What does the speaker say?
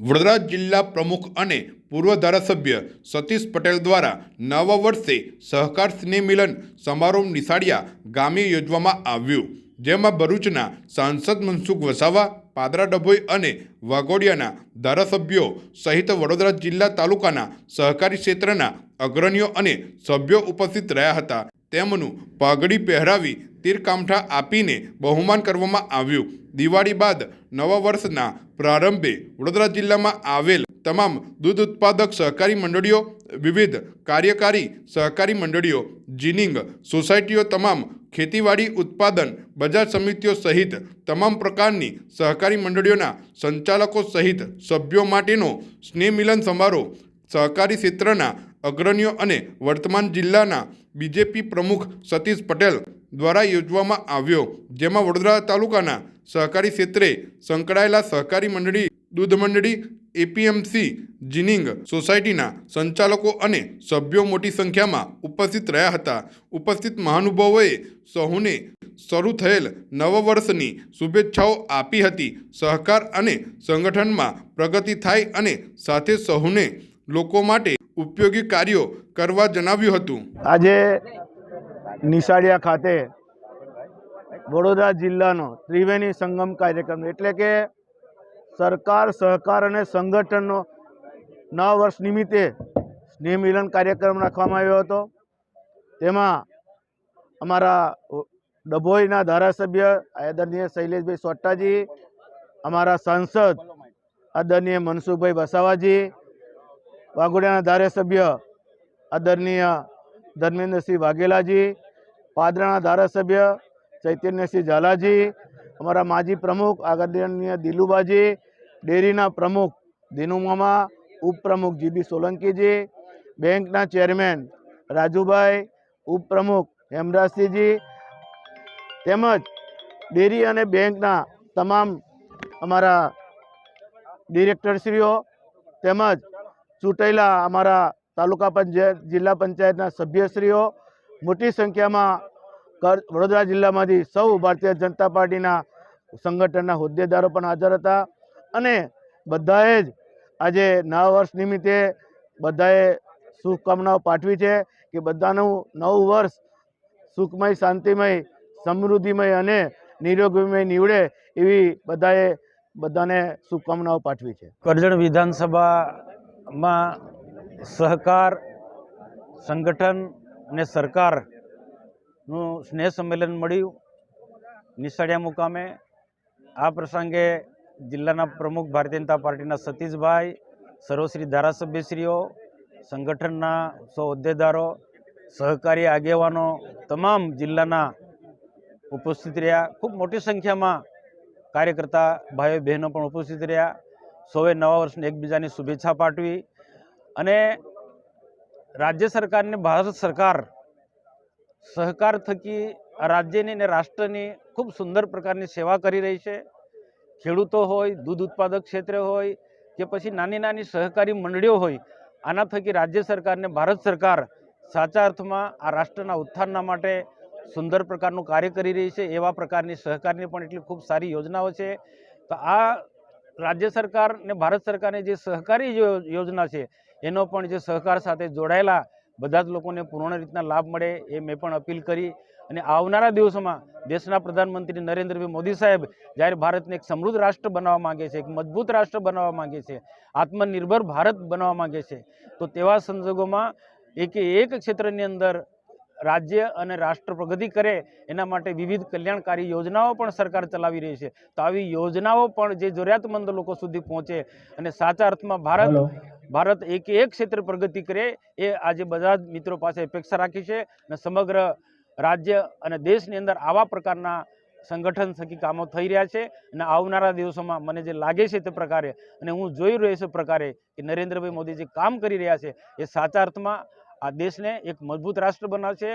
વડોદરા જિલ્લા પ્રમુખ અને પૂર્વ ધારાસભ્ય સતીશ પટેલ દ્વારા નવા વર્ષે સહકાર સ્નેહ મિલન સમારોહ નિશાળિયા ગામે યોજવામાં આવ્યું, જેમાં ભરૂચના સાંસદ મનસુખ વસાવા, પાદરા ડભોઈ અને વાઘોડિયાના ધારાસભ્યો સહિત વડોદરા જિલ્લા તાલુકાના સહકારી ક્ષેત્રના અગ્રણીઓ અને સભ્યો ઉપસ્થિત રહ્યા હતા. તેમનું પાઘડી પહેરાવી તીરકામઠા આપીને બહુમાન કરવામાં આવ્યું. દિવાળી બાદ નવા વર્ષના પ્રારંભે વડોદરા જિલ્લામાં આવેલ તમામ દૂધ ઉત્પાદક સહકારી મંડળીઓ, વિવિધ કાર્યકારી સહકારી મંડળીઓ, જીનિંગ સોસાયટીઓ, તમામ ખેતીવાડી ઉત્પાદન બજાર સમિતિઓ સહિત તમામ પ્રકારની સહકારી મંડળીઓના સંચાલકો સહિત સભ્યો માટેનો સ્નેહ મિલન સમારોહ સહકારી ક્ષેત્રના અગ્રણીઓ અને વર્તમાન જિલ્લાના બીજેપી પ્રમુખ સતીશ પટેલ દ્વારા યોજવામાં આવ્યો, જેમાં વડોદરા તાલુકાના સહકારી ક્ષેત્રે સંકળાયેલા સહકારી મંડળી, દૂધ મંડળી, એપીએમસી, જીનિંગ સોસાયટીના સંચાલકો અને સભ્યો મોટી સંખ્યામાં ઉપસ્થિત રહ્યા હતા. ઉપસ્થિત મહાનુભાવોએ સહુને શરૂ થયેલ નવા વર્ષની શુભેચ્છાઓ આપી હતી. સહકાર અને સંગઠનમાં પ્રગતિ થાય અને સાથે સહુને લોકો માટે ઉપયોગી કાર્યો કરવા જણાવ્યું હતું. આજે નિશાળિયા ખાતે વડોદરા જિલ્લાનો ત્રિવેણી સંગમ કાર્યક્રમ એટલે કે સરકાર, સહકાર અને સંગઠનનો નવા વર્ષ નિમિત્તે સ્નેહ મિલન કાર્યક્રમ રાખવામાં આવ્યો હતો. તેમાં અમારા ડભોઈના ધારાસભ્ય આદરણીય શૈલેષભાઈ સોટ્ટાજી, અમારા સાંસદ આદરણીય મનસુખભાઈ વસાવાજી, વાઘોડિયાના ધારાસભ્ય આદરણીય ધર્મેન્દ્રસિંહ વાઘેલાજી, પાદરાના ધારાસભ્ય ચૈતન્યસિંહ ઝાલાજી, અમારા માજી પ્રમુખ આદરણીય દિલુબાજી, ડેરીના પ્રમુખ દિનુમામા, ઉપપ્રમુખ જીબી સોલંકીજી, બેંકના ચેરમેન રાજુભાઈ, ઉપપ્રમુખ હેમરાજસિંહજી, તેમજ ડેરી અને બેંકના તમામ અમારા ડિરેક્ટરશ્રીઓ તેમજ ચૂંટાયેલા અમારા તાલુકા પંચાયત, જિલ્લા પંચાયતના સભ્યશ્રીઓ, મોટી સંખ્યામાં વડોદરા જિલ્લામાંથી સૌ ભારતીય જનતા પાર્ટીના સંગઠનના હોદ્દેદારો પણ હાજર હતા. અને બધાએ જ આજે નવા વર્ષ નિમિત્તે બધાએ શુભકામનાઓ પાઠવી છે કે બધાનું નવું વર્ષ સુખમય, શાંતિમય, સમૃદ્ધિમય અને નિરોગીમય નીવડે એવી બધાને શુભકામનાઓ પાઠવી છે. કરજણ વિધાનસભામાં સહકાર, સંગઠન અને સરકારનું સ્નેહ સંમેલન મળ્યું નિશાળિયા મુકામે. આ પ્રસંગે જિલ્લાના પ્રમુખ ભારતીય જનતા પાર્ટીના સતીશભાઈ, સર્વશ્રી ધારાસભ્યશ્રીઓ, સંગઠનના સૌ હોદ્દેદારો, સહકારી આગેવાનો, તમામ જિલ્લાના ઉપસ્થિત રહ્યા. ખૂબ મોટી સંખ્યામાં કાર્યકર્તા ભાઈઓ બહેનો પણ ઉપસ્થિત રહ્યા. સૌએ નવા વર્ષને એકબીજાની શુભેચ્છા પાઠવી અને રાજ્ય સરકારને ભારત સરકાર સહકાર થકી રાજ્યની અને રાષ્ટ્રની ખૂબ સુંદર પ્રકારની સેવા કરી રહી છે. ખેડૂતો હોય, દૂધ ઉત્પાદક ક્ષેત્રે હોય કે પછી નાની નાની સહકારી મંડળીઓ હોય, આના થકી રાજ્ય સરકારને ભારત સરકાર સાચા અર્થમાં આ રાષ્ટ્રના ઉત્થાનના માટે સુંદર પ્રકારનું કાર્ય કરી રહી છે. એવા પ્રકારની સહકારની પણ એટલી ખૂબ સારી યોજનાઓ છે. તો આ રાજ્ય સરકાર ને ભારત સરકારની જે સહકારી યોજના છે એનો પણ જે સહકાર સાથે જોડાયેલા બધા જ લોકોને પૂર્ણ રીતના લાભ મળે એ મેં પણ અપીલ કરી. અને આવનારા દિવસોમાં દેશના પ્રધાનમંત્રી નરેન્દ્રભાઈ મોદી સાહેબ જ્યારે ભારતને એક સમૃદ્ધ રાષ્ટ્ર બનાવવા માંગે છે, એક મજબૂત રાષ્ટ્ર બનાવવા માંગે છે, આત્મનિર્ભર ભારત બનાવવા માંગે છે, તો તેવા સંજોગોમાં એક ક્ષેત્રની અંદર રાજ્ય અને રાષ્ટ્ર પ્રગતિ કરે એના માટે વિવિધ કલ્યાણકારી યોજનાઓ પણ સરકાર ચલાવી રહી છે. તો આવી યોજનાઓ પણ જે જરૂરિયાતમંદ લોકો સુધી પહોંચે અને સાચા અર્થમાં ભારત એક ક્ષેત્ર પ્રગતિ કરે એ આજે બધા જ મિત્રો પાસે અપેક્ષા રાખી છે. અને સમગ્ર રાજ્ય અને દેશની અંદર આવા પ્રકારના સંગઠન થકી કામો થઈ રહ્યા છે. અને આવનારા દિવસોમાં મને જે લાગે છે તે પ્રકારે અને હું જોઈ રહ્યો છું પ્રકારે કે નરેન્દ્રભાઈ મોદી જે કામ કરી રહ્યા છે એ સાચા અર્થમાં આ દેશને એક મજબૂત રાષ્ટ્ર બનાવશે.